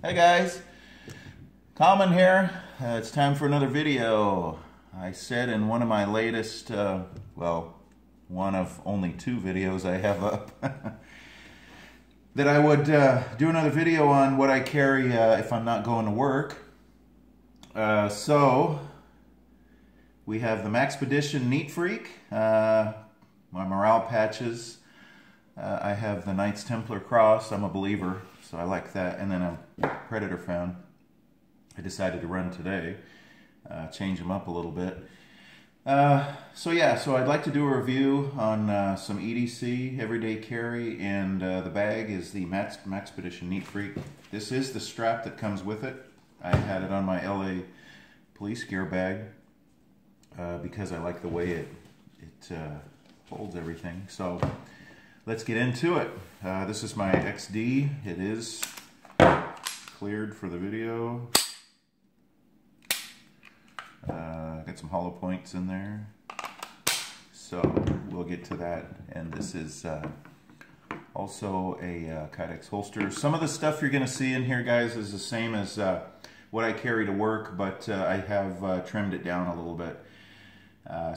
Hey guys, Common here. It's time for another video. I said in one of my latest, one of only 2 videos I have up, that I would do another video on what I carry if I'm not going to work. So we have the Maxpedition Neatfreak, my morale patches. I have the Knights Templar Cross. I'm a believer, so I like that. And then a Predator fan. I decided to run today, change them up a little bit. So I'd like to do a review on some EDC, everyday carry, and the bag is the Maxpedition Neatfreak. This is the strap that comes with it. I had it on my LA police gear bag because I like the way it holds everything. So let's get into it. This is my XD. It is cleared for the video. Got some hollow points in there. So we'll get to that. And this is also a Kydex holster. Some of the stuff you're going to see in here, guys, is the same as what I carry to work, but I have trimmed it down a little bit.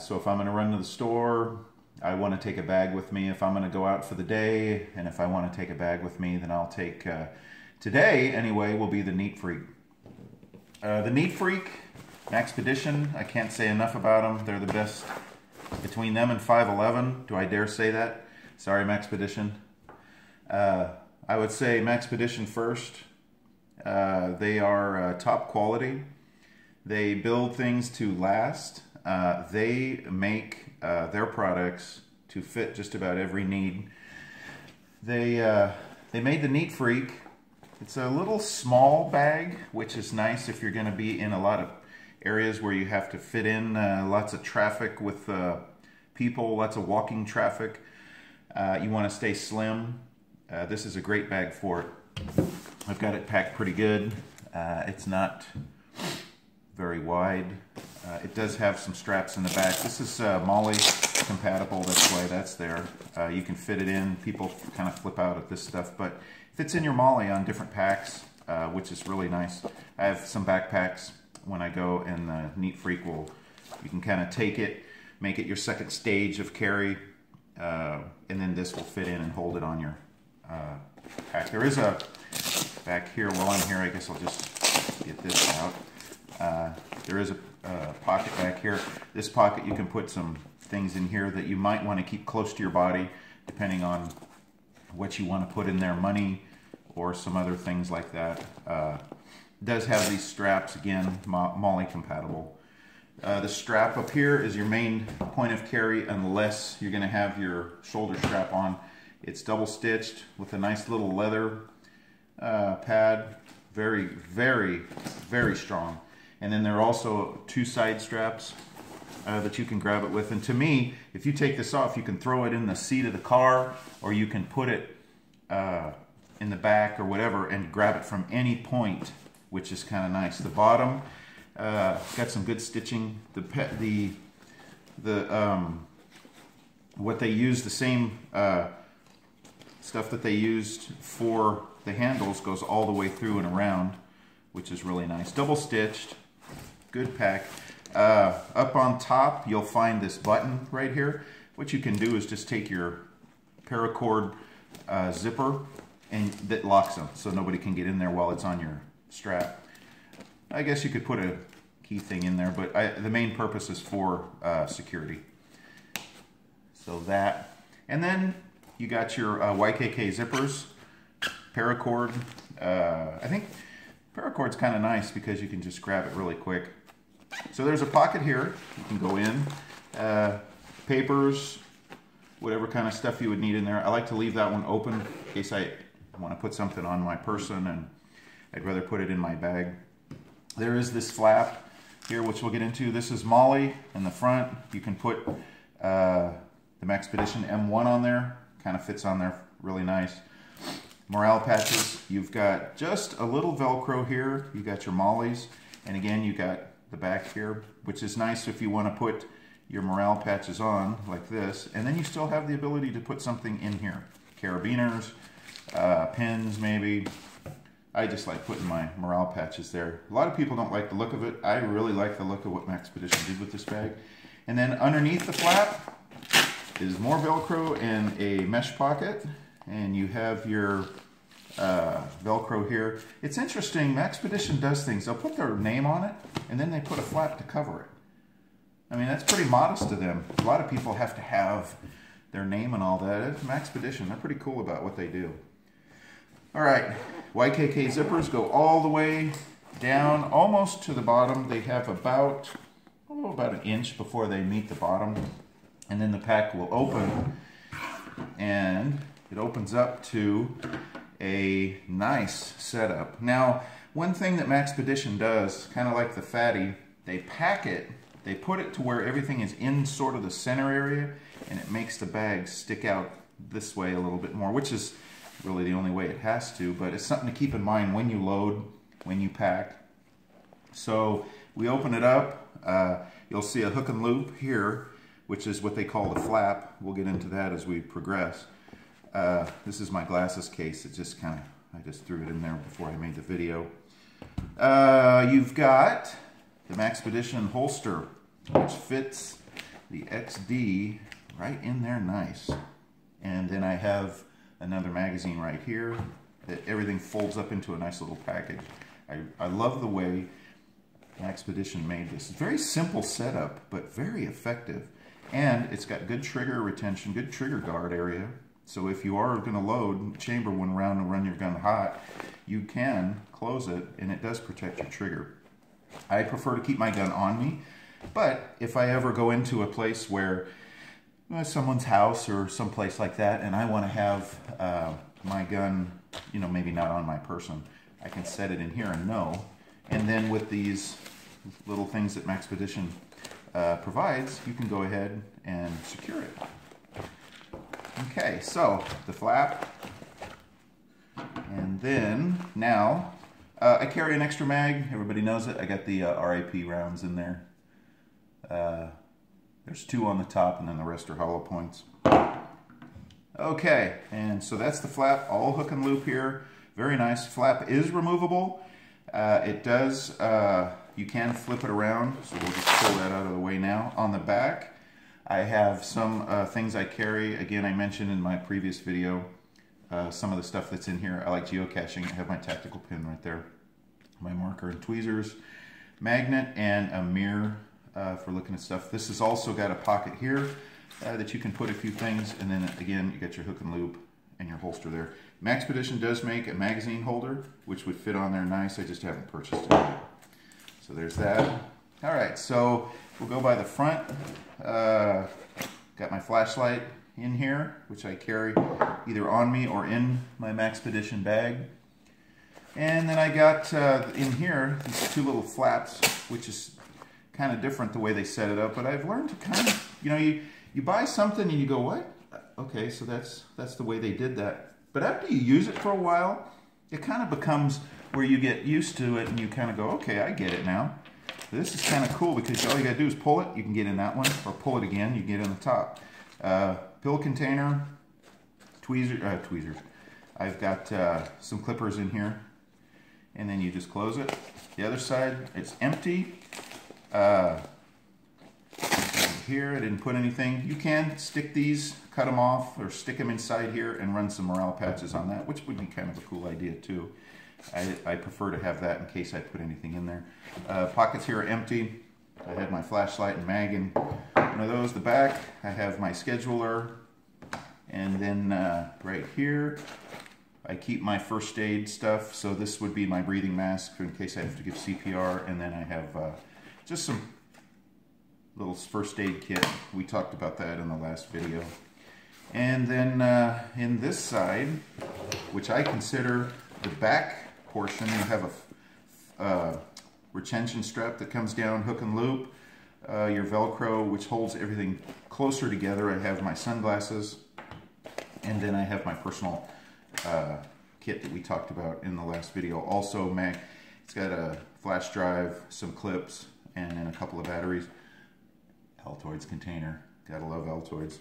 So if I'm going to run to the store, I want to take a bag with me. If I'm going to go out for the day, and if I want to take a bag with me, then I'll take, today anyway, will be the Neatfreak. The Neatfreak, Maxpedition, I can't say enough about them. They're the best. Between them and 511, do I dare say that? Sorry, Maxpedition. I would say Maxpedition first. They are top quality. They build things to last. They make their products to fit just about every need. They made the Neatfreak. It's a little small bag, which is nice if you're going to be in a lot of areas where you have to fit in lots of traffic with people, lots of walking traffic. You want to stay slim. This is a great bag for it. I've got it packed pretty good. It's not very wide. It does have some straps in the back. This is MOLLE compatible, that's why that's there. You can fit it in. People kind of flip out at this stuff, but it fits in your MOLLE on different packs, which is really nice. I have some backpacks when I go, and the Neatfreak you can kind of take it, make it your second stage of carry, and then this will fit in and hold it on your pack. There is a, back here, while I'm here, I guess I'll just get this out. There is a pocket back here. This pocket, you can put some things in here that you might want to keep close to your body, depending on what you want to put in there, money or some other things like that. It does have these straps, again, MOLLE compatible. The strap up here is your main point of carry unless you're going to have your shoulder strap on. It's double stitched with a nice little leather pad. Very, very, very strong. And then there are also 2 side straps that you can grab it with. And to me, if you take this off, you can throw it in the seat of the car, or you can put it in the back or whatever and grab it from any point, which is kind of nice. The bottom got some good stitching. What they use, the same stuff that they used for the handles goes all the way through and around, which is really nice. Double stitched, good pack. Up on top, you'll find this button right here. What you can do is just take your paracord zipper, and that locks them, so nobody can get in there while it's on your strap. I guess you could put a key thing in there, but the main purpose is for security. So that, and then you got your YKK zippers, paracord. I think paracord's kind of nice because you can just grab it really quick. So there's a pocket here you can go in. Papers, whatever kind of stuff you would need in there. I like to leave that one open in case I want to put something on my person, and I'd rather put it in my bag. There is this flap here, which we'll get into. This is MOLLE in the front. You can put the Maxpedition M1 on there. Kind of fits on there really nice. Morale patches. You've got just a little Velcro here. You got your MOLLEs, and again you got the back here, which is nice if you want to put your morale patches on like this, and then you still have the ability to put something in here. Carabiners, pins maybe, I just like putting my morale patches there. A lot of people don't like the look of it. I really like the look of what Maxpedition did with this bag. And then underneath the flap is more Velcro and a mesh pocket. And you have your Velcro here. It's interesting, Maxpedition does things. They'll put their name on it, and then they put a flap to cover it. I mean, that's pretty modest to them. A lot of people have to have their name and all that. It's Maxpedition. They're pretty cool about what they do. All right, YKK zippers go all the way down, almost to the bottom. They have about an inch before they meet the bottom. And then the pack will open, and it opens up to a nice setup. Now, one thing that Maxpedition does, kind of like the Fatty, they pack it, they put it to where everything is in sort of the center area, and it makes the bag stick out this way a little bit more, which is really the only way it has to, but it's something to keep in mind when you load, when you pack. So we open it up, you'll see a hook and loop here, which is what they call the flap. We'll get into that as we progress. This is my glasses case. It just I just threw it in there before I made the video. You've got the Maxpedition holster, which fits the XD right in there nice. And then I have another magazine right here that everything folds up into a nice little package. I love the way Maxpedition made this. It's a very simple setup, but very effective. And it's got good trigger retention, good trigger guard area. So if you are going to load chamber one round and run your gun hot, you can close it, and it does protect your trigger. I prefer to keep my gun on me, but if I ever go into a place where someone's house or someplace like that, and I want to have my gun, you know, maybe not on my person, I can set it in here and know. And then with these little things that Maxpedition provides, you can go ahead and secure it. Okay, so the flap, and then now I carry an extra mag. Everybody knows it. I got the RIP rounds in there. There's 2 on the top, and then the rest are hollow points. Okay, and so that's the flap, all hook and loop here. Very nice. Flap is removable. It does, you can flip it around, so we'll just pull that out of the way now. On the back, I have some things I carry. Again, I mentioned in my previous video some of the stuff that's in here. I like geocaching. I have my tactical pin right there, my marker and tweezers, magnet, and a mirror for looking at stuff. This has also got a pocket here that you can put a few things, and then again, you got your hook and loop and your holster there. Maxpedition does make a magazine holder, which would fit on there nice. I just haven't purchased it yet. So there's that. All right, so we'll go by the front. Got my flashlight in here, which I carry either on me or in my Maxpedition bag. And then I got in here these 2 little flaps, which is kind of different the way they set it up, but I've learned to kind of, you know, you buy something and you go, what? Okay, so that's the way they did that. But after you use it for a while, it kind of becomes where you get used to it and you kind of go, okay, I get it now. This is kind of cool because all you got to do is pull it, you can get in that one, or pull it again, you get in the top. Pill container, tweezers. I've got some clippers in here, and then you just close it. The other side, it's empty. Here, I didn't put anything. You can stick these, cut them off, or stick them inside here and run some morale patches on that, which would be kind of a cool idea too. I prefer to have that in case I put anything in there. Pockets here are empty. I had my flashlight and mag in one of those. The back, I have my scheduler. And then right here, I keep my first aid stuff. So this would be my breathing mask in case I have to give CPR. And then I have just some little first aid kit. We talked about that in the last video. And then in this side, which I consider the back portion, you have a retention strap that comes down, hook and loop, your Velcro, which holds everything closer together. I have my sunglasses, and then I have my personal kit that we talked about in the last video. Also, it's got a flash drive, some clips, and then a couple of batteries. Altoids container, gotta love Altoids.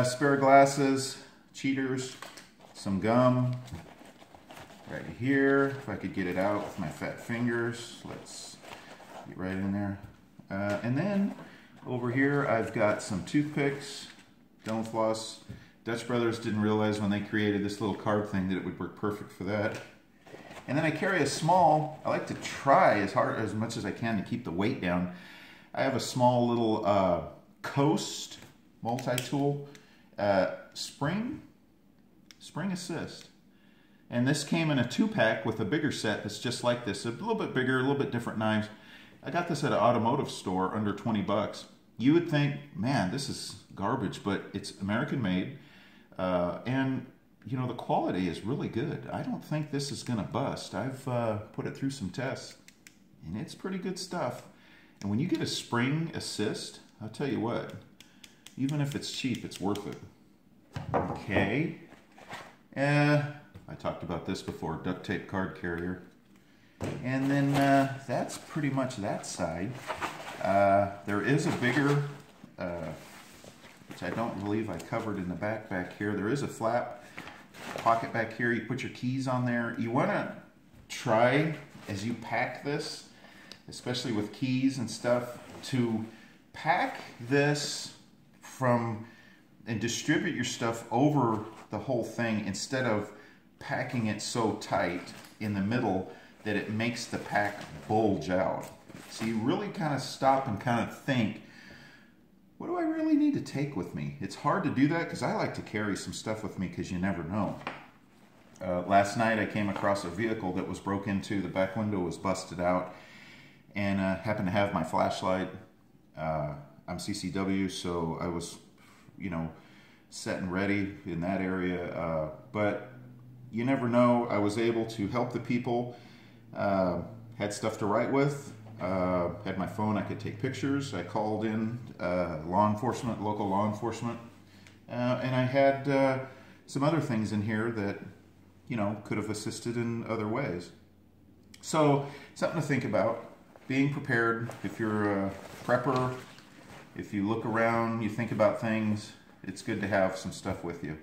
Spare glasses, cheaters, some gum, right here. If I could get it out with my fat fingers, let's get right in there. And then over here, I've got some toothpicks, dental floss. Dutch Brothers didn't realize when they created this little card thing that it would work perfect for that. And then I carry a small, I like to try as much as I can to keep the weight down. I have a small little Coast multi-tool spring assist. And this came in a 2-pack with a bigger set that's just like this, a little bit bigger, a little bit different knives. I got this at an automotive store under 20 bucks. You would think, man, this is garbage, but it's American made. And you know, the quality is really good. I don't think this is gonna bust. I've put it through some tests and it's pretty good stuff. And when you get a spring assist, I'll tell you what, even if it's cheap, it's worth it. Okay. I talked about this before, duct tape card carrier. And then that's pretty much that side. There is a bigger, which I don't believe I covered in the back here. There is a flap pocket back here. You put your keys on there. You want to try, as you pack this, especially with keys and stuff, to pack this and distribute your stuff over the whole thing instead of packing it so tight in the middle that it makes the pack bulge out. So you really kind of stop and kind of think, what do I really need to take with me? It's hard to do that because I like to carry some stuff with me because you never know. Last night I came across a vehicle that was broke into. The back window was busted out, and happened to have my flashlight. I'm CCW, so I was, you know, set and ready in that area. But you never know. I was able to help the people. Had stuff to write with. Had my phone, I could take pictures. I called in law enforcement, local law enforcement, and I had some other things in here that, you know, could have assisted in other ways. So something to think about. Being prepared. If you're a prepper, if you look around, you think about things, it's good to have some stuff with you.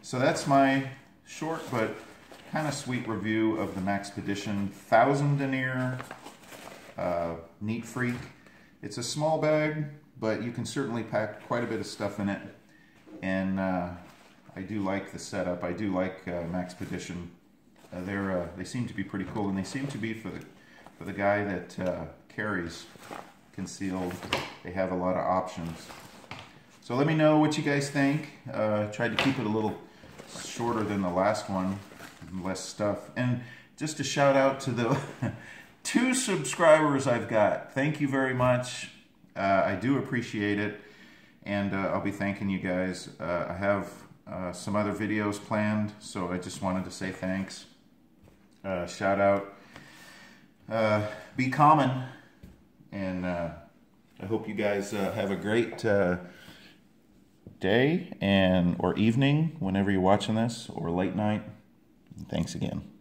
So that's my short but kind of sweet review of the Maxpedition 1000 denier Neatfreak. It's a small bag, but you can certainly pack quite a bit of stuff in it. And I do like the setup. I do like Maxpedition. They seem to be pretty cool, and they seem to be for the guy that carries concealed. They have a lot of options. So let me know what you guys think. Tried to keep it a little shorter than the last one, less stuff. And just a shout out to the 2 subscribers I've got. Thank you very much. I do appreciate it, and I'll be thanking you guys. I have some other videos planned, so I just wanted to say thanks. Shout out. Be common, and I hope you guys have a great day or evening whenever you're watching this, or late night. Thanks again.